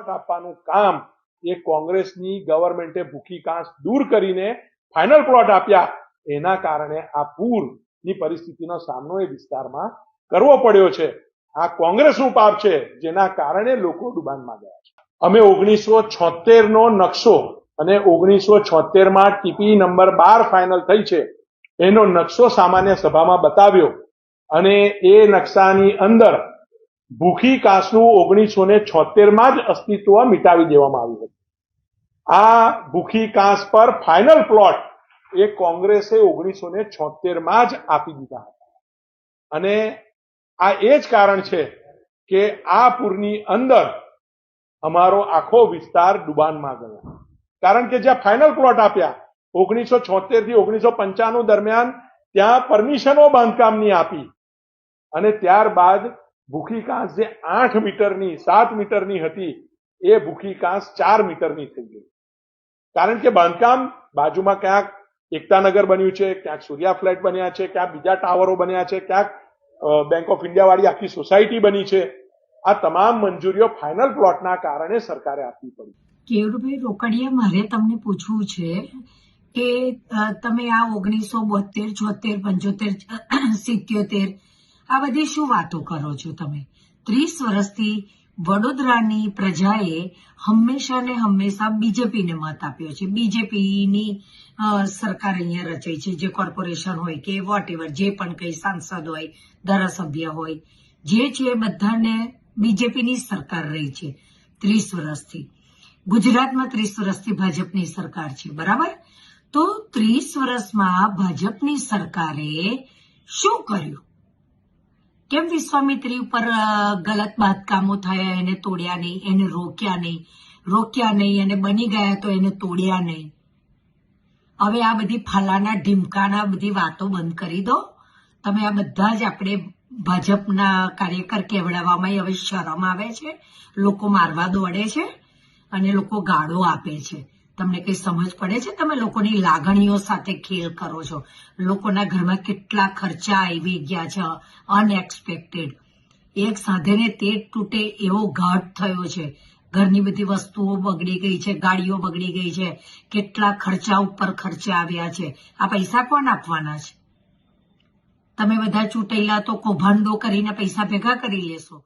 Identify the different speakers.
Speaker 1: Plot આપવાનું કામ એ કોંગ્રેસની ગવર્મેન્ટે ભૂખી કાંસ દૂર કરીને ફાઇનલ પ્લોટ આપ્યા. એના કારણે આ પૂરની પરિસ્થિતિનો સામનો એ વિસ્તારમાં કરવો પડ્યો છે. આ કોંગ્રેસનું પાપ છે, જેના કારણે લોકો ડુબાનમાં ગયા છે. અમે 1976 નો નકશો અને 1976 માં ટીપી નંબર 12 ફાઇનલ થઈ છે એનો નકશો સામાન્ય સભામાં બતાવ્યો અને એ નકશાની અંદર ભૂખી કાંસનું 1976 માં જ અસ્તિત્વ મિટાવી દેવામાં આવ્યું હતું. આ ભૂખી કાંસ પર ફાઇનલ પ્લોટ એ કોંગ્રેસે 1976 માં જ આપી દીધા હતા અને આ એ જ કારણ છે કે આ પૂરની અંદર અમારો આખો વિસ્તાર ડુબાનમાં ગયો. કારણ કે જ્યાં ફાઇનલ પ્લોટ આપ્યા 1976 થી 1995 દરમિયાન ત્યાં પરમિશનો બાંધકામની આપી અને ત્યારબાદ ભૂખી કાંસ જે 8 મીટરની 7 મીટરની હતી એ ભૂખી કાંસ 4 મીટરની થઈ ગઈ. કારણ કે બાંધકામ બાજુમાં ક્યાંક એકતાનગર બન્યું છે, ક્યાંક સૂર્યા ફ્લેટ બન્યા છે, ક્યાંક બીજા ટાવરો બન્યા છે, ક્યાંક બેંક ઓફ ઇન્ડિયા વાળી આખી સોસાયટી બની છે. આ તમામ મંજૂરીઓ ફાઇનલ પ્લોટના કારણે સરકારે આપવી પડી.
Speaker 2: કેયુરભાઈ રોકડિયા, મારે તમને પૂછવું છે કે તમે આ 1972, 76, 75, 77 આ બધી શું વાતો કરો છો તમે? 30 વર્ષથી વડોદરાની પ્રજાએ હંમેશા ને હંમેશા બીજેપીને મત આપ્યો છે. બીજેપીની સરકાર અહીંયા રચાઈ છે, જે કોર્પોરેશન હોય કે વોટ એવર, જે પણ કઈ સાંસદ હોય, ધારાસભ્ય હોય, જે છે બધાને બીજેપીની સરકાર રહી છે 30 વર્ષથી. ગુજરાતમાં 30 વર્ષથી ભાજપની સરકાર છે, બરાબર? તો 30 વર્ષમાં ભાજપની સરકારે શું કર્યું? કેમ વિશ્વામિત્રી ઉપર ગલત બાંધકામો થયા, એને તોડ્યા નહીં, એને રોક્યા નહીં અને બની ગયા તો એને તોડ્યા નહીં? હવે આ બધી ફલાના ઢીમકાના બધી વાતો બંધ કરી દો. તમે આ બધા જ આપણે ભાજપના કાર્યકર કહેવડાવવામાં હવે શરમ આવે છે. લોકો મારવા દોડે છે અને લોકો ગાળો આપે છે. તમને કઈ સમજ પડે છે? તમે લોકોની લાગણીઓ સાથે ખેલ કરો છો. લોકોના ઘરમાં કેટલા ખર્ચા આવી ગયા છે અનએક્સપેક્ટેડ. એક સાધેને તે તૂટે એવો ઘાટ થયો છે. ઘરની બધી વસ્તુઓ બગડી ગઈ છે, ગાડીઓ બગડી ગઈ છે, કેટલા ખર્ચા ઉપર ખર્ચા આવ્યા છે. આ પૈસા કોણ આપવાના છે? તમે બધા ચૂંટાયેલા તો કૌભાંડો કરીને પૈસા ભેગા કરી લેશો.